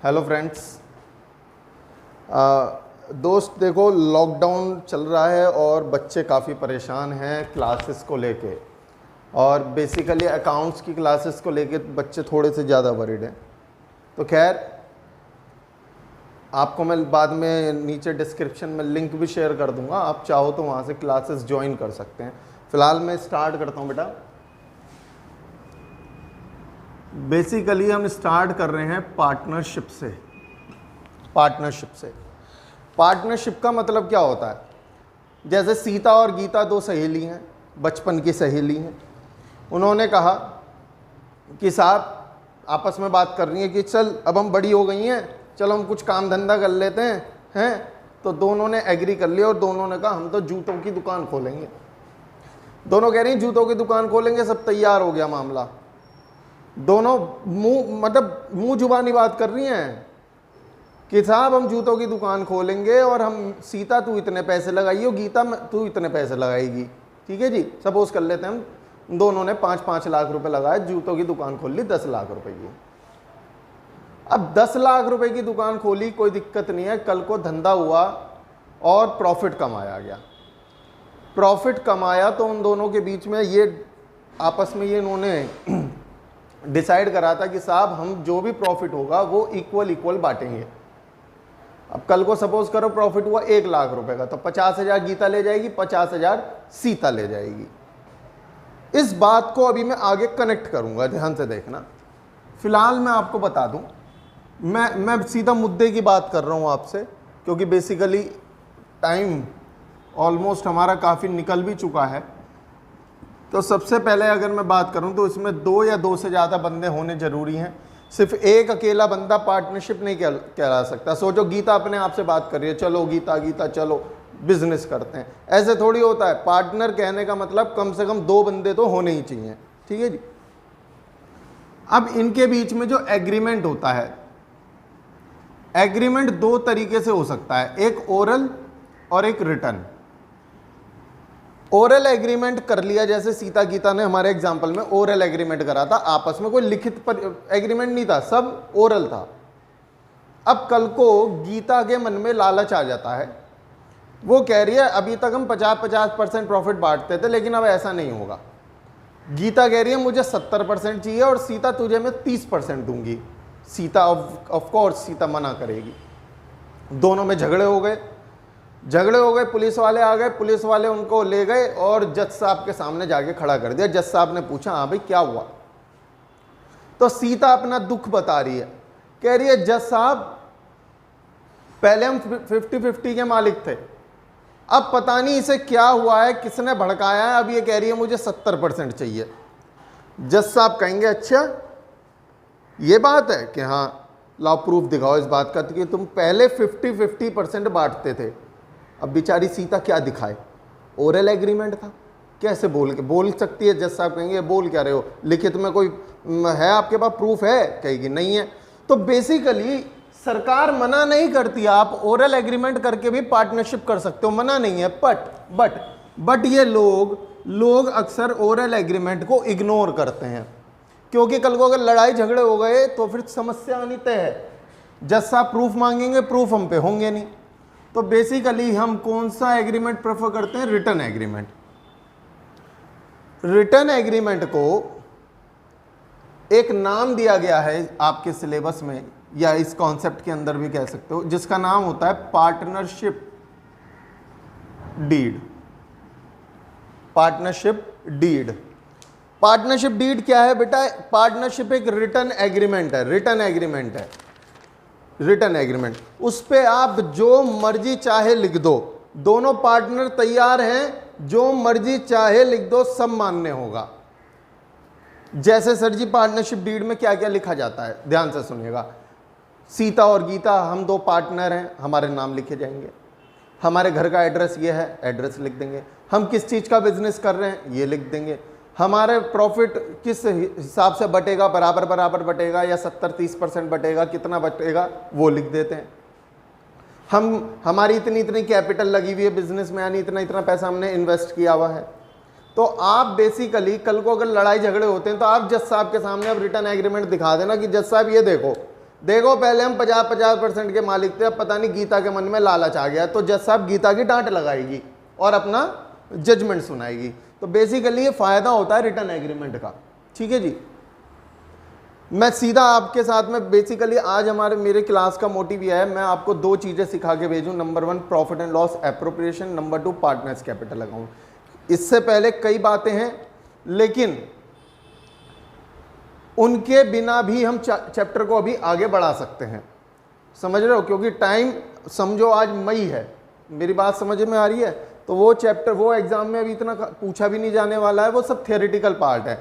Hello friends. दोस्त देखो, lockdown चल रहा है और बच्चे काफ़ी परेशान हैं क्लासेस को लेके, और बेसिकली अकाउंट्स की क्लासेस को लेके बच्चे थोड़े से ज़्यादा वरीड हैं। तो खैर, आपको मैं बाद में नीचे डिस्क्रिप्शन में लिंक भी शेयर कर दूंगा, आप चाहो तो वहाँ से क्लासेस ज्वाइन कर सकते हैं। फ़िलहाल मैं स्टार्ट करता हूँ बेटा। बेसिकली हम स्टार्ट कर रहे हैं पार्टनरशिप से। पार्टनरशिप का मतलब क्या होता है? जैसे सीता और गीता दो सहेली हैं, बचपन की सहेली हैं। उन्होंने कहा कि साहब, आपस में बात कर रही हैं कि चल अब हम बड़ी हो गई हैं, चलो हम कुछ काम धंधा कर लेते हैं। तो दोनों ने एग्री कर लिया और दोनों ने कहा हम तो जूतों की दुकान खोलेंगे। दोनों कह रही हैं जूतों की दुकान खोलेंगे, सब तैयार हो गया मामला। दोनों मुंह जुबानी बात कर रही हैं कि साहब हम जूतों की दुकान खोलेंगे और हम, सीता तू इतने पैसे लगाइयो, गीता तू इतने पैसे लगाएगी। ठीक है जी, सपोज कर लेते हैं हम दोनों ने 5-5 लाख रुपए लगाए, जूतों की दुकान खोल ली 10 लाख रुपए की। अब 10 लाख रुपए की दुकान खोली, कोई दिक्कत नहीं है, कल को धंधा हुआ और प्रॉफिट कमाया गया। प्रॉफिट कमाया तो उन दोनों के बीच में ये आपस में ये इन्होंने डिसाइड करा था कि साहब हम जो भी प्रॉफिट होगा वो इक्वल बांटेंगे। अब कल को सपोज करो प्रॉफिट हुआ 1 लाख रुपए का, तो 50,000 गीता ले जाएगी, 50,000 सीता ले जाएगी। इस बात को अभी मैं आगे कनेक्ट करूंगा, ध्यान से देखना। फिलहाल मैं आपको बता दूं, मैं सीधा मुद्दे की बात कर रहा हूं आपसे, क्योंकि बेसिकली टाइम ऑलमोस्ट हमारा काफ़ी निकल भी चुका है। तो सबसे पहले अगर मैं बात करूं तो इसमें 2 या 2 से ज़्यादा बंदे होने ज़रूरी हैं। सिर्फ एक अकेला बंदा पार्टनरशिप नहीं कहला सकता। सोचो गीता अपने आप से बात कर रही है, चलो गीता चलो बिजनेस करते हैं, ऐसे थोड़ी होता है। पार्टनर कहने का मतलब कम से कम 2 बंदे तो होने ही चाहिए। ठीक है जी। अब इनके बीच में जो एग्रीमेंट होता है, एग्रीमेंट 2 तरीके से हो सकता है, एक ओरल और एक रिटन। ओरल एग्रीमेंट कर लिया, जैसे सीता गीता ने हमारे एग्जाम्पल में ओरल एग्रीमेंट करा था, आपस में कोई लिखित एग्रीमेंट नहीं था, सब ओरल था। अब कल को गीता के मन में लालच आ जाता है, वो कह रही है अभी तक हम 50-50% प्रॉफिट बांटते थे, लेकिन अब ऐसा नहीं होगा। गीता कह रही है मुझे 70% चाहिए और सीता तुझे मैं 30% दूंगी। सीता ऑफ कोर्स सीता मना करेगी। दोनों में झगड़े हो गए, पुलिस वाले आ गए, पुलिस वाले उनको ले गए और जज साहब के सामने जाके खड़ा कर दिया। जज साहब ने पूछा हाँ भाई क्या हुआ? तो सीता अपना दुख बता रही है, कह रही है जज साहब पहले हम 50-50 के मालिक थे, अब पता नहीं इसे क्या हुआ है, किसने भड़काया है, अब ये कह रही है मुझे 70% चाहिए। जज साहब कहेंगे अच्छा ये बात है कि हाँ लाओ प्रूफ दिखाओ इस बात का कि तुम पहले 50-50% बांटते थे। अब बेचारी सीता क्या दिखाए? ओरल एग्रीमेंट था, कैसे बोल सकती है? जज साहब कहेंगे बोल क्या रहे हो, लिखित में कोई है आपके पास, प्रूफ है? कहेगी नहीं है। तो बेसिकली सरकार मना नहीं करती, आप ओरल एग्रीमेंट करके भी पार्टनरशिप कर सकते हो, मना नहीं है। बट ये लोग अक्सर ओरल एग्रीमेंट को इग्नोर करते हैं, क्योंकि कल को अगर लड़ाई झगड़े हो गए तो फिर समस्या आनी तय है। जज साहब प्रूफ मांगेंगे, प्रूफ हम पे होंगे नहीं। तो बेसिकली हम कौन सा एग्रीमेंट प्रेफर करते हैं? Return agreement. रिटर्न एग्रीमेंट को एक नाम दिया गया है आपके सिलेबस में, या इस कॉन्सेप्ट के अंदर भी कह सकते हो, जिसका नाम होता है पार्टनरशिप डीड। पार्टनरशिप डीड क्या है बेटा? पार्टनरशिप एक रिटर्न एग्रीमेंट। उस पे आप जो मर्जी चाहे लिख दो, दोनों पार्टनर तैयार हैं, जो मर्जी चाहे लिख दो, सब मान्य होगा। जैसे सर जी पार्टनरशिप डीड में क्या क्या लिखा जाता है, ध्यान से सुनिएगा। सीता और गीता हम 2 पार्टनर हैं, हमारे नाम लिखे जाएंगे। हमारे घर का एड्रेस ये है, एड्रेस लिख देंगे। हम किस चीज़ का बिजनेस कर रहे हैं ये लिख देंगे। हमारे प्रॉफिट किस हिसाब से बटेगा, बराबर बटेगा या 70-30% बटेगा, कितना बटेगा वो लिख देते हैं। हमारी इतनी कैपिटल लगी हुई है बिजनेस में, यानी इतना पैसा हमने इन्वेस्ट किया हुआ है। तो आप बेसिकली कल को अगर लड़ाई झगड़े होते हैं तो आप जज साहब के सामने अब रिटर्न एग्रीमेंट दिखा देना कि जज साहब ये देखो देखो पहले हम 50-50% के मालिक थे, अब पता नहीं गीता के मन में लालच आ गया, तो जज साहब गीता की डांट लगाएगी और अपना जजमेंट सुनाएगी। तो बेसिकली ये फायदा होता है रिटर्न एग्रीमेंट का। ठीक है जी, मैं सीधा आपके साथ में बेसिकली आज मेरे क्लास का मोटिव यह है, मैं आपको 2 चीजें सिखा के भेजूं। Number 1 profit and loss appropriation, number 2 partners capital account. इससे पहले कई बातें हैं, लेकिन उनके बिना भी हम चैप्टर को अभी आगे बढ़ा सकते हैं। समझ रहे हो, क्योंकि टाइम समझो आज मई है, मेरी बात समझ में आ रही है। तो वो चैप्टर वो एग्जाम में अभी इतना पूछा भी नहीं जाने वाला है, वो सब थियोरेटिकल पार्ट है।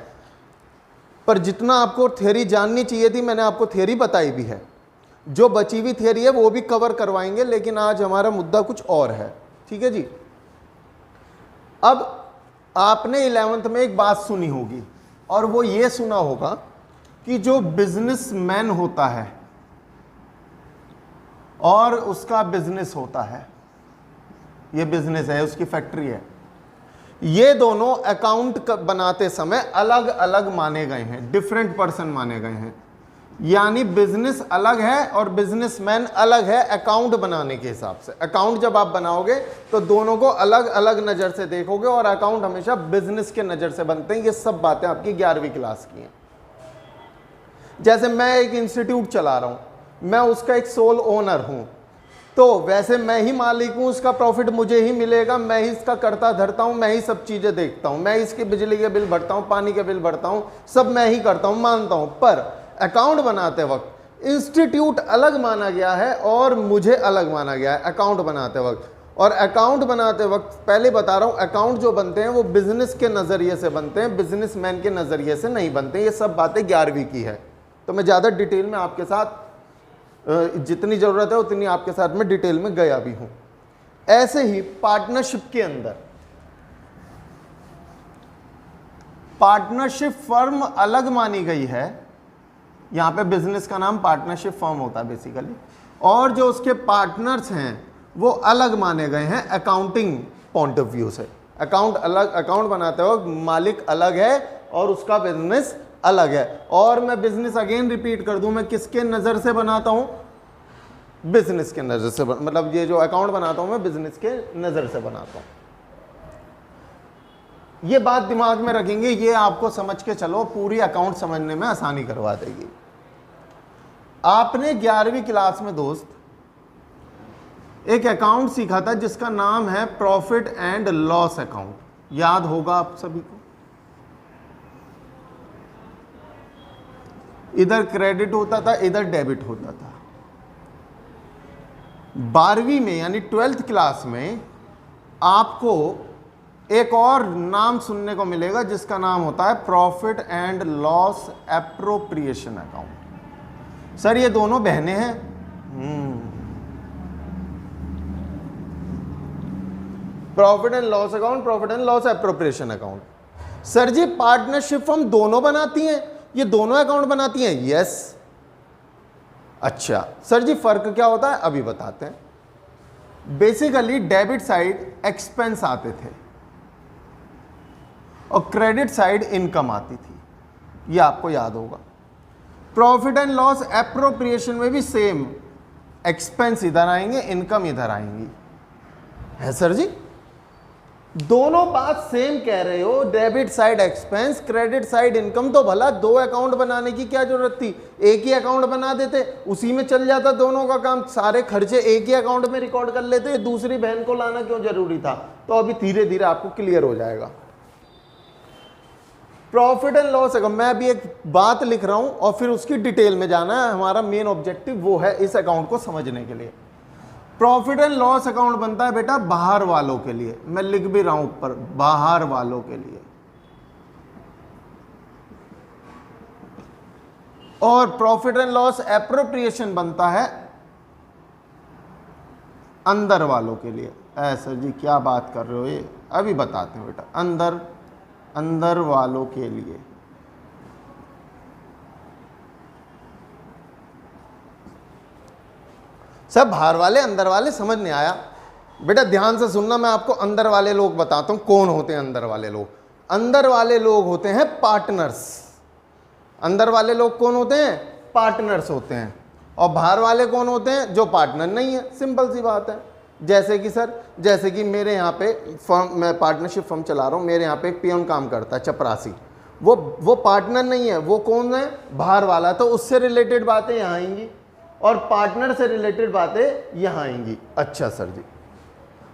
पर जितना आपको थ्योरी जाननी चाहिए थी मैंने आपको थ्योरी बताई भी है, जो बची हुई थ्योरी है वो भी कवर करवाएंगे, लेकिन आज हमारा मुद्दा कुछ और है। ठीक है जी, अब आपने 11th में एक बात सुनी होगी, और वो ये सुना होगा कि जो बिजनेसमैन होता है और उसका बिजनेस होता है, ये बिजनेस है, उसकी फैक्ट्री है, ये दोनों अकाउंट बनाते समय अलग अलग माने गए हैं, डिफरेंट पर्सन माने गए हैं। यानी बिजनेस अलग है और बिजनेसमैन अलग है अकाउंट बनाने के हिसाब से। अकाउंट जब आप बनाओगे तो दोनों को अलग अलग नज़र से देखोगे, और अकाउंट हमेशा बिजनेस के नज़र से बनते हैं। ये सब बातें आपकी 11वीं क्लास की हैं। जैसे मैं एक इंस्टीट्यूट चला रहा हूँ, मैं उसका एक सोल ओनर हूँ, तो वैसे मैं ही मालिक हूँ, उसका प्रॉफिट मुझे ही मिलेगा, मैं ही इसका करता धरता हूँ, मैं ही सब चीज़ें देखता हूँ, मैं इसके बिजली के बिल भरता हूँ, पानी के बिल भरता हूँ, सब मैं ही करता हूँ, मानता हूँ। पर अकाउंट बनाते वक्त इंस्टीट्यूट अलग माना गया है और मुझे अलग माना गया है अकाउंट बनाते वक्त। और अकाउंट बनाते वक्त पहले बता रहा हूँ, अकाउंट जो बनते हैं वो बिजनेस के नज़रिए से बनते हैं, बिजनेसमैन के नज़रिए से नहीं बनते। ये सब बातें 11वीं की है, तो मैं ज़्यादा डिटेल में आपके साथ जितनी ज़रूरत है उतनी आपके साथ में डिटेल में गया भी हूँ। ऐसे ही पार्टनरशिप के अंदर पार्टनरशिप फर्म अलग मानी गई है। यहाँ पे बिजनेस का नाम पार्टनरशिप फर्म होता है बेसिकली, और जो उसके पार्टनर्स हैं वो अलग माने गए हैं अकाउंटिंग पॉइंट ऑफ व्यू से। अकाउंट अलग, अकाउंट बनाते वक्त मालिक अलग है और उसका बिजनेस अलग है। और मैं बिजनेस अगेन रिपीट कर दूं, मैं किसके नज़र से बनाता हूं? बिजनेस के नज़र से, मतलब ये जो अकाउंट बनाता हूं मैं बिजनेस के नज़र से बनाता हूं। ये बात दिमाग में रखेंगे, ये आपको समझ के चलो, पूरी अकाउंट समझने में आसानी करवा देगी। आपने 11वीं क्लास में दोस्त एक अकाउंट सीखा था जिसका नाम है प्रॉफिट एंड लॉस अकाउंट, याद होगा आप सभी को। इधर क्रेडिट होता था, इधर डेबिट होता था। 12वीं में यानी 12th क्लास में आपको एक और नाम सुनने को मिलेगा जिसका नाम होता है profit and loss appropriation account. Sir ये दोनों बहनें हैं? Profit and loss account, profit and loss appropriation account. Sir ji partnership firm दोनों बनाती हैं, ये दोनों अकाउंट बनाती हैं? यस। अच्छा सर जी फर्क क्या होता है? अभी बताते हैं। बेसिकली डेबिट साइड एक्सपेंस आते थे और क्रेडिट साइड इनकम आती थी, ये आपको याद होगा। प्रॉफिट एंड लॉस एप्रोप्रिएशन में भी सेम, एक्सपेंस इधर आएंगे, इनकम इधर आएंगी, है सर जी? दोनों बात सेम कह रहे हो, debit side expense, credit side income. तो भला दो अकाउंट बनाने की क्या जरूरत थी? एक ही अकाउंट बना देते, उसी में चल जाता दोनों का काम, सारे खर्चे एक ही अकाउंट में रिकॉर्ड कर लेते, दूसरी बहन को लाना क्यों जरूरी था? तो अभी धीरे धीरे आपको क्लियर हो जाएगा। प्रॉफिट एंड लॉस अकाउंट, मैं अभी एक बात लिख रहा हूं और फिर उसकी डिटेल में जाना है, हमारा मेन ऑब्जेक्टिव वो है इस अकाउंट को समझने के लिए। प्रॉफिट एंड लॉस अकाउंट बनता है बेटा बाहर वालों के लिए, मैं लिख भी रहा हूं ऊपर, बाहर वालों के लिए। और प्रॉफिट एंड लॉस एप्रोप्रिएशन बनता है अंदर वालों के लिए। ऐसा जी क्या बात कर रहे हो, ये अभी बताते हैं बेटा। अंदर वालों के लिए। सब बाहर वाले अंदर वाले समझ नहीं आया बेटा, ध्यान से सुनना, मैं आपको अंदर वाले लोग बताता हूं कौन होते हैं अंदर वाले लोग। अंदर वाले लोग होते हैं पार्टनर्स। अंदर वाले लोग कौन होते हैं? पार्टनर्स होते हैं। और बाहर वाले कौन होते हैं? जो पार्टनर नहीं है, सिंपल सी बात है। जैसे कि सर, जैसे कि मेरे यहाँ पे फर्म, मैं पार्टनरशिप फर्म चला रहा हूँ, मेरे यहाँ पे एक पियोन काम करता है, चपरासी, वो पार्टनर नहीं है, वो कौन है? बाहर वाला। तो उससे रिलेटेड बातें यहाँ आएंगी और पार्टनर से रिलेटेड बातें यहाँ आएंगी। अच्छा सर जी,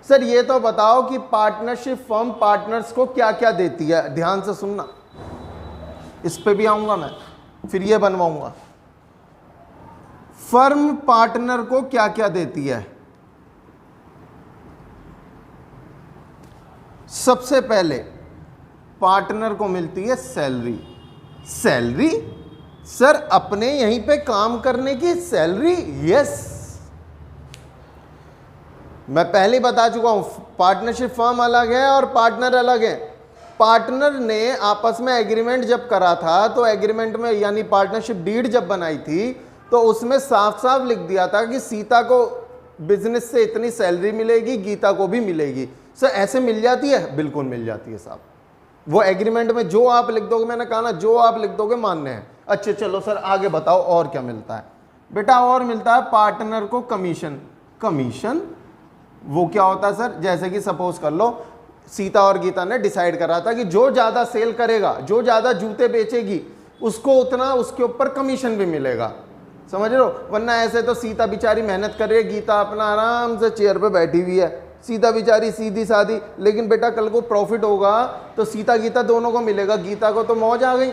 सर ये तो बताओ कि पार्टनरशिप फर्म पार्टनर्स को क्या क्या देती है? ध्यान से सुनना, इस पे भी आऊंगा मैं, फिर ये बनवाऊंगा। फर्म पार्टनर को क्या क्या देती है? सबसे पहले पार्टनर को मिलती है सैलरी। सैलरी सर, अपने यहीं पे काम करने की सैलरी? यस, मैं पहले ही बता चुका हूं, पार्टनरशिप फर्म अलग है और पार्टनर अलग है। पार्टनर ने आपस में एग्रीमेंट जब करा था, तो एग्रीमेंट में यानी पार्टनरशिप डीड जब बनाई थी, तो उसमें साफ साफ लिख दिया था कि सीता को बिजनेस से इतनी सैलरी मिलेगी, गीता को भी मिलेगी। सर ऐसे मिल जाती है? बिल्कुल मिल जाती है साहब। वो एग्रीमेंट में जो आप लिख दोगे, मैंने कहा ना, जो आप लिख दोगे मान्य है। अच्छा चलो सर आगे बताओ और क्या मिलता है? बेटा और मिलता है पार्टनर को कमीशन। कमीशन वो क्या होता है सर? जैसे कि सपोज कर लो, सीता और गीता ने डिसाइड करा था कि जो ज्यादा सेल करेगा, जो ज्यादा जूते बेचेगी, उसको उतना उसके ऊपर कमीशन भी मिलेगा। समझ रहे हो? वरना ऐसे तो सीता बेचारी मेहनत कर रही है, गीता अपना आराम से चेयर पे बैठी हुई है। सीता बेचारी सीधी सादी, लेकिन बेटा कल को प्रॉफिट होगा तो सीता गीता दोनों को मिलेगा। गीता को तो मौज आ गई।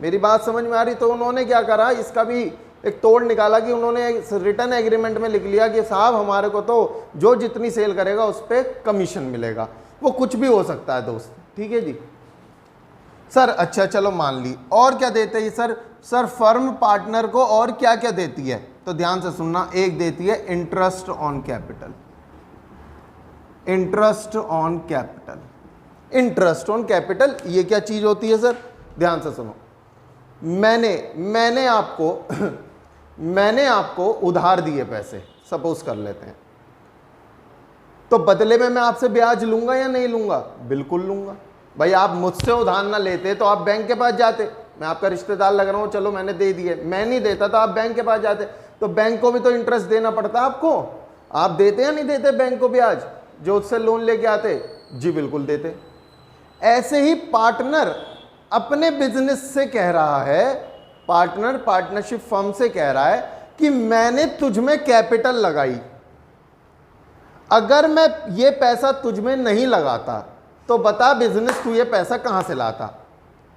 मेरी बात समझ में आ रही? तो उन्होंने क्या करा, इसका भी एक तोड़ निकाला कि उन्होंने रिटर्न एग्रीमेंट में लिख लिया कि साहब हमारे को तो जो जितनी सेल करेगा उस पर कमीशन मिलेगा। वो कुछ भी हो सकता है दोस्त, ठीक है जी सर। अच्छा चलो मान ली, और क्या देते हैं सर? सर फर्म पार्टनर को और क्या क्या देती है? तो ध्यान से सुनना, एक देती है interest on capital. Interest on capital. Interest on capital ये क्या चीज होती है सर? ध्यान से सुनो, मैंने आपको उधार दिए पैसे, सपोज कर लेते हैं, तो बदले में मैं आपसे ब्याज लूंगा या नहीं लूंगा? बिल्कुल लूंगा। भाई आप मुझसे उधार ना लेते तो आप बैंक के पास जाते, मैं आपका रिश्तेदार लग रहा हूं, चलो मैंने दे दिए। मैं नहीं देता तो आप बैंक के पास जाते, तो बैंक को भी तो इंटरेस्ट देना पड़ता आपको। आप देते या नहीं देते बैंक को ब्याज जो उससे लोन लेके आते? जी बिल्कुल देते। ऐसे ही पार्टनर अपने बिजनेस से कह रहा है, पार्टनर पार्टनरशिप फर्म से कह रहा है कि मैंने तुझ में कैपिटल लगाई, अगर मैं ये पैसा तुझ में नहीं लगाता तो बता बिजनेस तू ये पैसा कहां से लाता?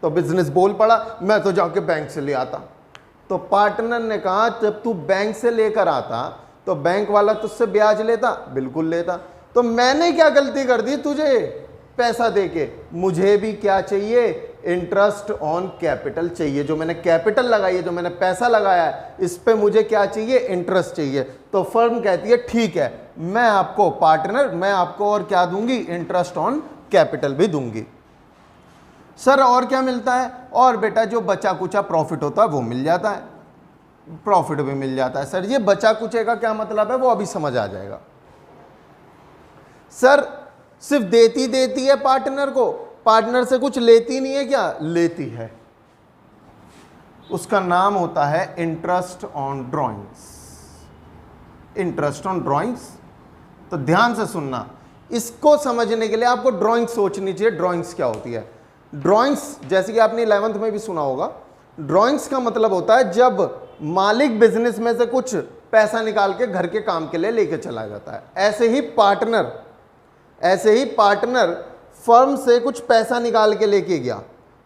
तो बिजनेस बोल पड़ा मैं तो जाके बैंक से ले आता। तो पार्टनर ने कहा जब तू बैंक से लेकर आता तो बैंक वाला तुझसे ब्याज लेता? बिल्कुल लेता। तो मैंने क्या गलती कर दी तुझे पैसा देके? मुझे भी क्या चाहिए? इंटरेस्ट ऑन कैपिटल चाहिए। जो मैंने कैपिटल लगाई है, जो मैंने पैसा लगाया है, इस पे मुझे क्या चाहिए? इंटरेस्ट चाहिए। तो फर्म कहती है ठीक है, मैं आपको पार्टनर, मैं आपको और क्या दूंगी? इंटरेस्ट ऑन कैपिटल भी दूंगी। सर और क्या मिलता है? और बेटा जो बचा कुचा प्रॉफिट होता है वो मिल जाता है, प्रॉफिट भी मिल जाता है। सर ये बचा कुचे का क्या मतलब है? वो अभी समझ आ जाएगा। सर सिर्फ देती है पार्टनर को, पार्टनर से कुछ लेती नहीं है क्या? लेती है। उसका नाम होता है interest on drawings. Interest on drawings. तो ध्यान से सुनना, इसको समझने के लिए आपको ड्राइंग सोचनी चाहिए। ड्राइंग्स क्या होती है? ड्राइंग्स जैसे कि आपने 11th में भी सुना होगा, ड्राइंग्स का मतलब होता है जब मालिक बिजनेस में से कुछ पैसा निकाल के घर के काम के लिए लेके चला जाता है। ऐसे ही पार्टनर फर्म से कुछ पैसा निकाल के लेके गया,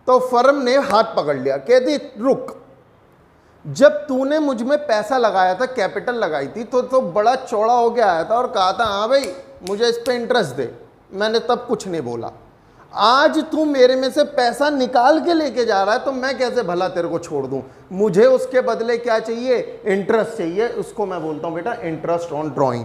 तो फर्म ने हाथ पकड़ लिया, कहती रुक, जब तूने मुझ में पैसा लगाया था, कैपिटल लगाई थी, तो बड़ा चौड़ा हो के आया था और कहा था हाँ भाई मुझे इस पे इंटरेस्ट दे, मैंने तब कुछ नहीं बोला। आज तू मेरे में से पैसा निकाल के लेके जा रहा है तो मैं कैसे भला तेरे को छोड़ दूं? मुझे उसके बदले क्या चाहिए? इंटरेस्ट चाहिए। उसको मैं बोलता हूं बेटा इंटरेस्ट ऑन ड्रॉइंग।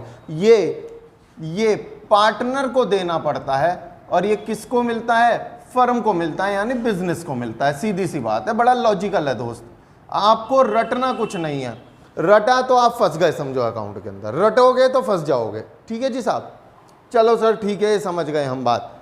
ये पार्टनर को देना पड़ता है और ये किसको मिलता है? फर्म को मिलता है, यानी बिजनेस को मिलता है। सीधी सी बात है, बड़ा लॉजिकल है दोस्त, आपको रटना कुछ नहीं है। रटा तो आप फंस गए, समझो अकाउंट के अंदर रटोगे तो फंस जाओगे। ठीक है जी साहब, चलो सर ठीक है, समझ गए हम बात।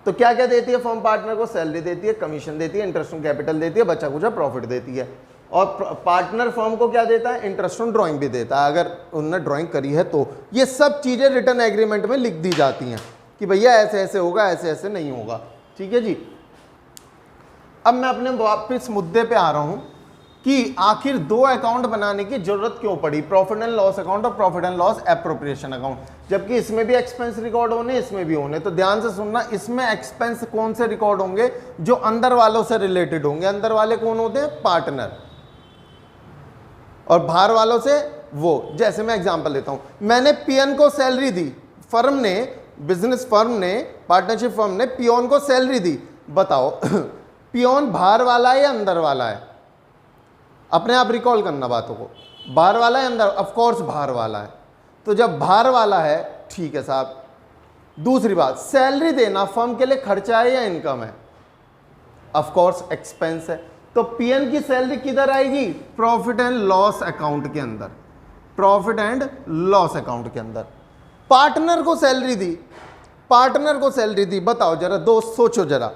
तो क्या क्या देती है फर्म पार्टनर को? सैलरी देती है, कमीशन देती है, इंटरेस्ट ऑन कैपिटल देती है, बचा कुचा प्रॉफिट देती है। और पार्टनर फर्म को क्या देता है, इंटरेस्ट ऑन ड्राइंग भी देता है, अगर उन्होंने ड्राइंग करी है तो। ये सब चीजें रिटर्न एग्रीमेंट में लिख दी जाती हैं कि भैया ऐसे ऐसे होगा, ऐसे ऐसे नहीं होगा। ठीक है जी। अब मैं अपने वापस मुद्दे पे आ रहा हूं कि आखिर दो अकाउंट बनाने की जरूरत क्यों पड़ी, प्रॉफिट एंड लॉस अकाउंट और profit and loss appropriation account, जबकि इसमें भी एक्सपेंस रिकॉर्ड होने, इसमें भी होने। तो ध्यान से सुनना, इसमें एक्सपेंस कौन से रिकॉर्ड होंगे, जो अंदर वालों से रिलेटेड होंगे। अंदर वाले कौन होते हैं, पार्टनर, और बाहर वालों से वो। जैसे मैं एग्जांपल लेता हूं, मैंने पीएन को सैलरी दी, फर्म ने, बिजनेस फर्म ने, पार्टनरशिप फर्म ने पियोन को सैलरी दी। बताओ पियोन बाहर वाला है या अंदर वाला है, अपने आप रिकॉल करना बातों को, बाहर वाला है अंदर, ऑफ कोर्स बाहर वाला है। तो जब बाहर वाला है, ठीक है साहब। दूसरी बात, सैलरी देना फर्म के लिए खर्चा है या इनकम है, ऑफ कोर्स एक्सपेंस है। तो पीएन की सैलरी किधर आएगी, प्रॉफिट एंड लॉस अकाउंट के अंदर, प्रॉफिट एंड लॉस अकाउंट के अंदर। पार्टनर को सैलरी दी, पार्टनर को सैलरी दी, बताओ जरा दोस्त सोचो जरा,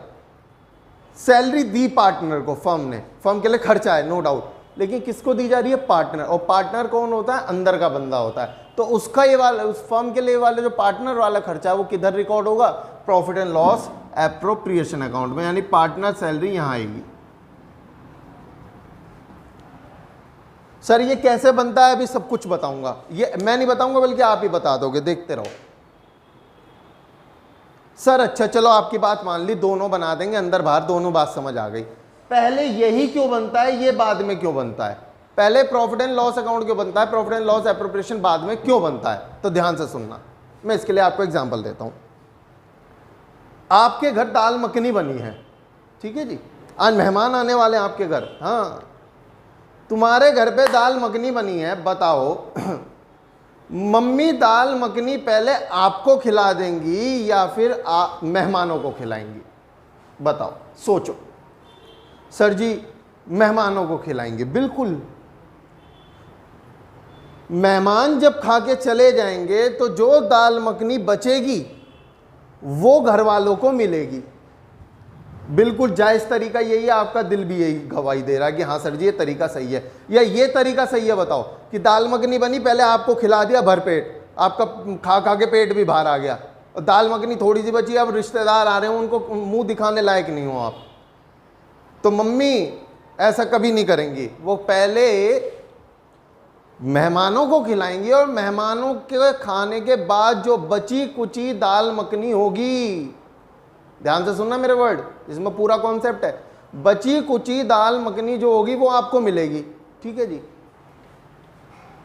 सैलरी दी पार्टनर को फर्म ने, फर्म के लिए खर्चा है नो डाउट, लेकिन किसको दी जा रही है, पार्टनर। और पार्टनर कौन होता है, अंदर का बंदा होता है। तो उसका ये वाला, उस फर्म के लिए वाले जो पार्टनर वाला खर्चा है वो किधर रिकॉर्ड होगा, profit and loss appropriation account में, यानी पार्टनर सैलरी यहां आएगी। सर ये कैसे बनता है, अभी सब कुछ बताऊंगा, ये मैं नहीं बताऊंगा बल्कि आप ही बता दोगे, देखते रहो। सर अच्छा चलो आपकी बात मान ली, दोनों बना देंगे, अंदर बाहर दोनों, बात समझ आ गई। पहले यही क्यों बनता है, ये बाद में क्यों बनता है, पहले प्रॉफिट एंड लॉस अकाउंट क्यों बनता है, प्रॉफिट एंड लॉस एप्रोप्रिएशन बाद में क्यों बनता है। तो ध्यान से सुनना, मैं इसके लिए आपको एग्जांपल देता हूं। आपके घर दाल मखनी बनी है, ठीक है जी, आज मेहमान आने वाले हैं आपके घर, हाँ, तुम्हारे घर पे दाल मखनी बनी है। बताओ मम्मी दाल मखनी पहले आपको खिला देंगी या फिर मेहमानों को खिलाएंगी, बताओ सोचो। सर जी मेहमानों को खिलाएंगे, बिल्कुल। मेहमान जब खा के चले जाएंगे तो जो दाल मखनी बचेगी वो घर वालों को मिलेगी, बिल्कुल जायज़ तरीका यही है, आपका दिल भी यही गवाही दे रहा है कि हाँ सर जी ये तरीका सही है, या ये तरीका सही है। बताओ कि दाल मखनी बनी, पहले आपको खिला दिया भरपेट, आपका खा खा के पेट भी बाहर आ गया, और दाल मखनी थोड़ी सी बची, अब रिश्तेदार आ रहे हैं, उनको मुंह दिखाने लायक नहीं हो आप, तो मम्मी ऐसा कभी नहीं करेंगी, वो पहले मेहमानों को खिलाएंगी, और मेहमानों के खाने के बाद जो बची कुची दाल मखनी होगी, ध्यान से सुनना मेरे वर्ड, इसमें पूरा कॉन्सेप्ट है, बची कुची दाल मखनी जो होगी वो आपको मिलेगी। ठीक है जी।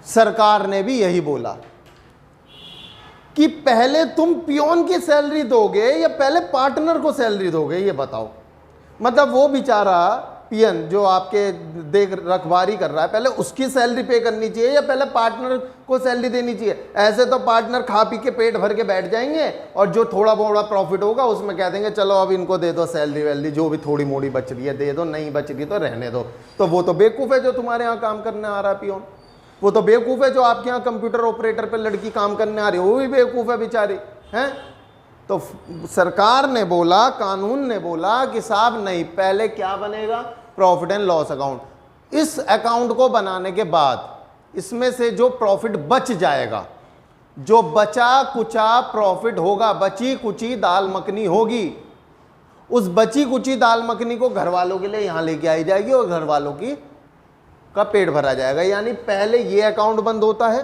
सरकार ने भी यही बोला कि पहले तुम पियोन की सैलरी दोगे या पहले पार्टनर को सैलरी दोगे, ये बताओ। मतलब वो बेचारा पियन जो आपके देख रखवारी कर रहा है, पहले उसकी सैलरी पे करनी चाहिए या पहले पार्टनर को सैलरी देनी चाहिए। ऐसे तो पार्टनर खा पी के पेट भर के बैठ जाएंगे, और जो थोड़ा बहुत प्रॉफिट होगा उसमें कह देंगे चलो अब इनको दे दो सैलरी वैलरी, जो भी थोड़ी मोड़ी बच रही है दे दो, नहीं बच रही तो रहने दो। तो वो तो बेवकूफ़ है जो तुम्हारे यहाँ काम करने आ रहा है पियोन, वो तो बेवकूफ़ है जो आपके यहाँ कंप्यूटर ऑपरेटर पर लड़की काम करने आ रही है, वो भी बेवकूफ़ है बेचारी, हैं। तो सरकार ने बोला, कानून ने बोला कि साहब नहीं, पहले क्या बनेगा, प्रॉफिट एंड लॉस अकाउंट। इस अकाउंट को बनाने के बाद इसमें से जो प्रॉफिट बच जाएगा, जो बचा कुचा प्रॉफिट होगा, बची कुची दाल मखनी होगी, उस बची कुची दाल मखनी को घर वालों के लिए यहां लेके आई जाएगी और घर वालों की का पेट भरा जाएगा। यानी पहले ये अकाउंट बंद होता है,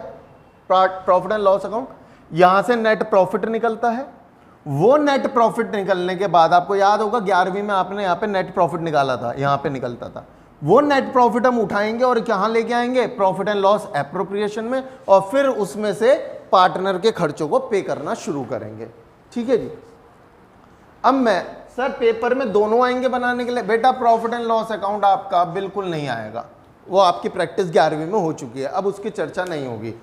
प्रॉफिट एंड लॉस अकाउंट, यहां से नेट प्रॉफिट निकलता है। वो नेट प्रॉफिट निकलने के बाद आपको याद होगा 11वीं में आपने यहाँ पे नेट प्रॉफिट निकाला था, यहाँ पे निकलता था, वो नेट प्रॉफिट हम उठाएंगे और कहाँ लेके आएंगे, प्रॉफिट एंड लॉस एप्रोप्रिएशन में, और फिर उसमें से पार्टनर के खर्चों को पे करना शुरू करेंगे। ठीक है जी। अब मैं सर पेपर में दोनों आएंगे बनाने के लिए, बेटा प्रॉफिट एंड लॉस अकाउंट आपका बिल्कुल नहीं आएगा, वो आपकी प्रैक्टिस 11वीं में हो चुकी है, अब उसकी चर्चा नहीं होगी।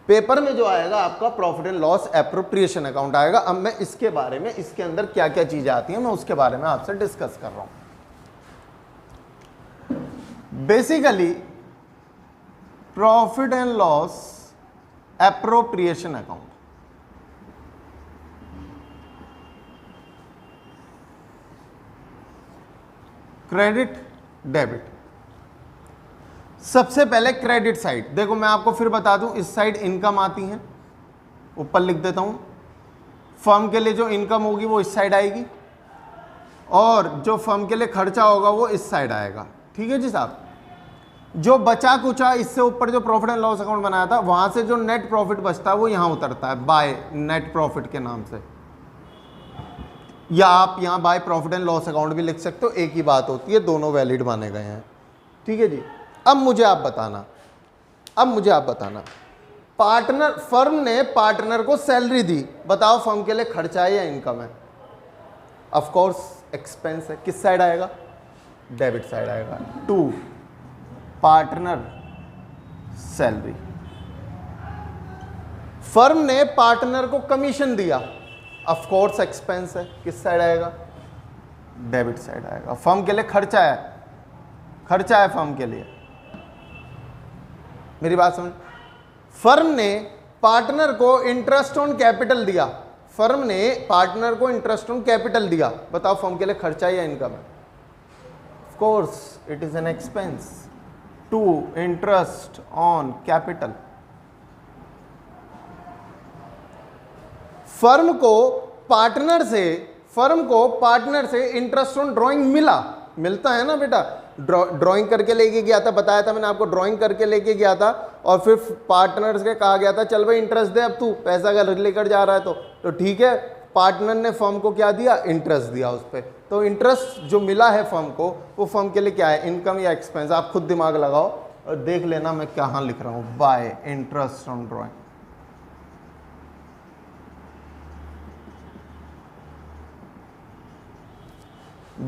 पेपर में जो आएगा आपका profit and loss appropriation account आएगा। अब मैं इसके बारे में, इसके अंदर क्या क्या चीजें आती हैं, मैं उसके बारे में आपसे डिस्कस कर रहा हूं। Basically profit and loss appropriation account, credit debit, सबसे पहले क्रेडिट साइड, देखो मैं आपको फिर बता दूं, इस साइड इनकम आती है, ऊपर लिख देता हूं, फर्म के लिए जो इनकम होगी वो इस साइड आएगी और जो फर्म के लिए खर्चा होगा वो इस साइड आएगा। ठीक है जी साहब। जो बचा कुचा इससे ऊपर जो प्रॉफिट एंड लॉस अकाउंट बनाया था, वहां से जो नेट प्रॉफिट बचता है वो यहां उतरता है बाय नेट प्रॉफिट के नाम से, या आप यहां by profit and loss account भी लिख सकते हो, एक ही बात होती है, दोनों वैलिड माने गए हैं। ठीक है जी। अब मुझे आप बताना, पार्टनर, फर्म ने पार्टनर को सैलरी दी, बताओ फर्म के लिए खर्चा है या इनकम है? ऑफ कोर्स एक्सपेंस है। किस साइड आएगा? डेबिट साइड आएगा। 2 पार्टनर सैलरी। फर्म ने पार्टनर को कमीशन दिया, ऑफ कोर्स एक्सपेंस है। किस साइड आएगा? डेबिट साइड आएगा। फर्म के लिए खर्चा है, फर्म के लिए। मेरी बात समझ। फर्म ने पार्टनर को इंटरेस्ट ऑन कैपिटल दिया, बताओ फर्म के लिए खर्चा या इनकम है? Of course it is an expense. 2 interest on capital. Firm को पार्टनर से इंटरेस्ट ऑन ड्राइंग मिलता है ना बेटा, ड्राइंग करके लेके गया था, बताया था मैंने आपको, ड्राइंग करके लेके गया था और फिर पार्टनर से कहा गया था चल भाई इंटरेस्ट दे, अब तू पैसा अगर लेकर जा रहा है तो ठीक है। पार्टनर ने फर्म को क्या दिया? इंटरेस्ट दिया उस पर। तो इंटरेस्ट जो मिला है फर्म को, वो फर्म के लिए क्या है? इनकम या एक्सपेंस? आप खुद दिमाग लगाओ और देख लेना मैं कहाँ लिख रहा हूँ। Bye interest on drawing.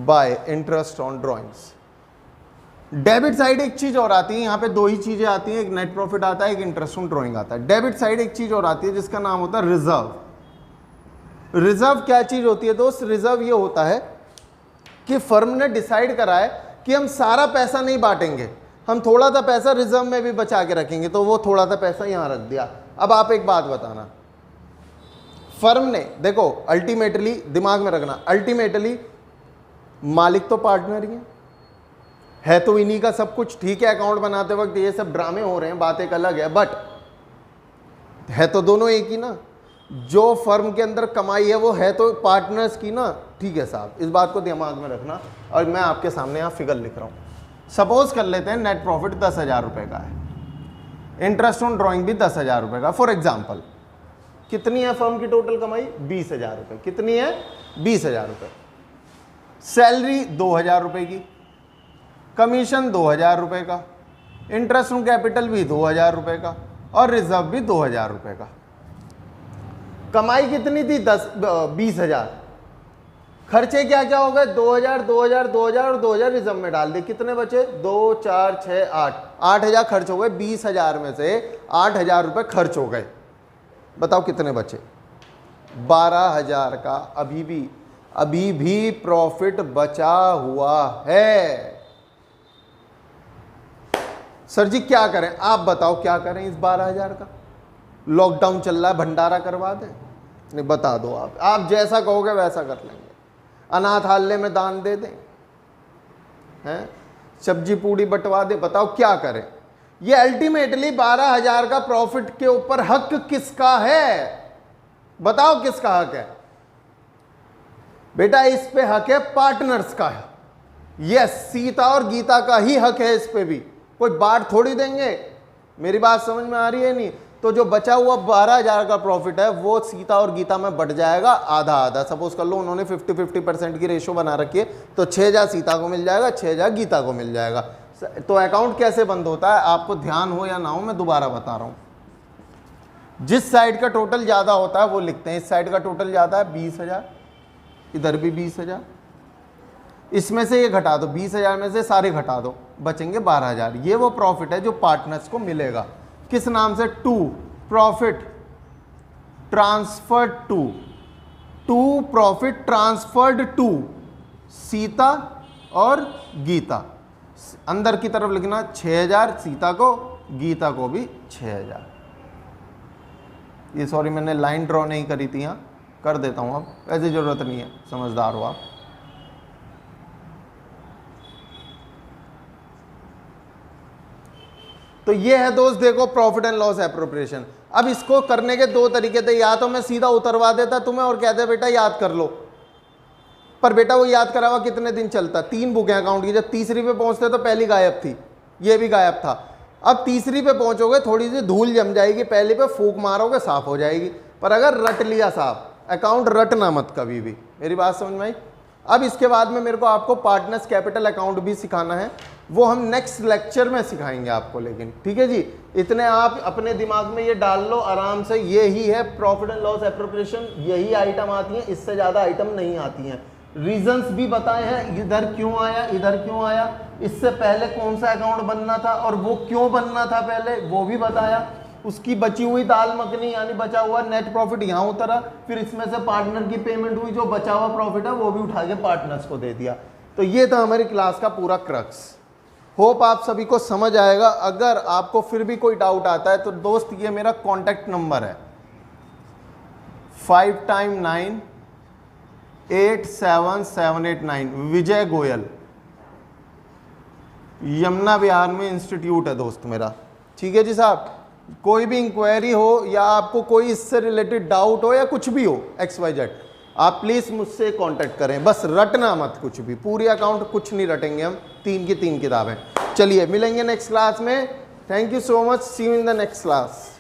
Bye interest on drawings. Debit side एक चीज और आती है, यहाँ पे 2 ही चीजें आती हैं, एक नेट प्रॉफिट आता है, एक इंटरेस्ट ऑन ड्राइंग आता है। डेबिट साइड एक चीज और आती है जिसका नाम होता है रिजर्व। रिजर्व क्या चीज होती है दोस्त? रिजर्व ये होता है कि फर्म ने डिसाइड करा है कि हम सारा पैसा नहीं बांटेंगे, हम थोड़ा सा पैसा रिजर्व में भी बचा के रखेंगे, तो वो थोड़ा सा पैसा यहां रख दिया। अब आप एक बात बताना, फर्म ने, देखो अल्टीमेटली दिमाग में रखना, अल्टीमेटली मालिक तो पार्टनर ही है तो इन्हीं का सब कुछ। ठीक है, अकाउंट बनाते वक्त ये सब ड्रामे हो रहे हैं, बात एक अलग है, बट है तो दोनों एक ही ना। जो फर्म के अंदर कमाई है वो है तो पार्टनर्स की ना। ठीक है साहब, इस बात को दिमाग में रखना। और मैं आपके सामने यहाँ फिगर लिख रहा हूँ। सपोज कर लेते हैं नेट प्रॉफिट 10,000 रुपये का है, इंटरेस्ट ऑन ड्राइंग भी 10,000 रुपये का। फॉर एग्जाम्पल कितनी है फर्म की टोटल कमाई? 20,000 रुपये। कितनी है? 20,000 रुपये। सैलरी 2,000 रुपये की, कमीशन 2,000 रुपये का, इंटरेस्ट ऑन कैपिटल भी 2,000 रुपये का और रिजर्व भी 2,000 रुपये का। कमाई कितनी थी? 20,000। खर्चे क्या क्या हो गए? 2,000, 2,000, 2,000 और 2,000 रिजर्व में डाल दे। कितने बचे? 2, 4, 6, 8। 8,000 खर्च हो गए। 20,000 में से 8,000 रुपये खर्च हो गए। बताओ कितने बचे? 12,000 का अभी भी प्रॉफिट बचा हुआ है। सर जी क्या करें? आप बताओ क्या करें इस 12,000 का? लॉकडाउन चल रहा है, भंडारा करवा दें? नहीं, बता दो आप जैसा कहोगे वैसा कर लेंगे। अनाथालय में दान दे दें, हैं? सब्जी पूड़ी बंटवा दें? बताओ क्या करें? ये अल्टीमेटली 12,000 का प्रॉफिट के ऊपर हक किसका है? बताओ किसका हक है? बेटा इस पे हक है पार्टनर्स का है। यस, सीता और गीता का ही हक है इस पे भी, कोई बांट थोड़ी देंगे। मेरी बात समझ में आ रही है नहीं? तो जो बचा हुआ 12,000 का प्रॉफिट है वो सीता और गीता में बट जाएगा आधा आधा। सपोज कर लो उन्होंने 50-50% की रेशो बना रखी है, तो 6,000 सीता को मिल जाएगा, 6,000 गीता को मिल जाएगा। तो अकाउंट कैसे बंद होता है? आपको ध्यान हो या ना हो, मैं दोबारा बता रहा हूं। जिस साइड का टोटल ज्यादा होता है वो लिखते हैं। इस साइड का टोटल ज्यादा है 20,000, इधर भी 20,000, इसमें से ये घटा दो, 20,000 में से सारे घटा दो, बचेंगे 12,000। ये वो प्रॉफिट है जो पार्टनर्स को मिलेगा। किस नाम से? To profit transferred to profit transferred to Sita और गीता। अंदर की तरफ लिखना 6,000 सीता को, गीता को भी 6,000। ये सॉरी मैंने लाइन ड्रॉ नहीं करी थी, यहाँ कर देता हूं। अब ऐसी जरूरत नहीं है, समझदार हो आप। तो ये है दोस्त देखो प्रॉफिट एंड लॉस एप्रोप्रिएशन। अब इसको करने के दो तरीके थे, या तो मैं सीधा उतरवा देता तुम्हें और कहते बेटा याद कर लो, पर बेटा वो याद करा हुआ कितने दिन चलता, 3 बुक है अकाउंट की, जब तीसरी पे पहुंचते तो पहली गायब थी, ये भी गायब था। अब तीसरी पे पहुंचोगे थोड़ी सी धूल जम जाएगी, पहले पे फूक मारोगे साफ हो जाएगी, पर अगर रट लिया साहब अकाउंट रटना मत कभी भी, मेरी बात समझ में आई। अब इसके बाद में मेरे को आपको पार्टनर्स कैपिटल अकाउंट भी सिखाना है, वो हम नेक्स्ट लेक्चर में सिखाएंगे आपको, लेकिन ठीक है जी। इतने आप अपने दिमाग में ये डाल लो आराम से, ये ही है प्रॉफिट एंड लॉस एप्रोप्रिएशन, यही आइटम आती है, इससे ज़्यादा आइटम नहीं आती हैं। रीजंस भी बताए हैं, इधर क्यों आया इधर क्यों आया, इससे पहले कौन सा अकाउंट बनना था और वो क्यों बनना था पहले वो भी बताया, उसकी बची हुई दाल मखनी यानी बचा हुआ नेट प्रॉफिट यहाँ उतरा, फिर इसमें से पार्टनर की पेमेंट हुई, जो बचा हुआ प्रॉफिट है वो भी उठा के पार्टनर्स को दे दिया। तो ये था हमारी क्लास का पूरा क्रक्स। होप आप सभी को समझ आएगा। अगर आपको फिर भी कोई डाउट आता है तो दोस्त ये मेरा कॉन्टैक्ट नंबर है 5x98779 विजय गोयल, यमुना विहार में इंस्टीट्यूट है दोस्त मेरा, ठीक है जी साहब। कोई भी इंक्वायरी हो या आपको कोई इससे रिलेटेड डाउट हो या कुछ भी हो XYZ, आप प्लीज़ मुझसे कांटेक्ट करें, बस रटना मत कुछ भी, पूरी अकाउंट कुछ नहीं रटेंगे हम, 3 की 3 किताबें। चलिए मिलेंगे नेक्स्ट क्लास में, thank you so much, see you in the next class.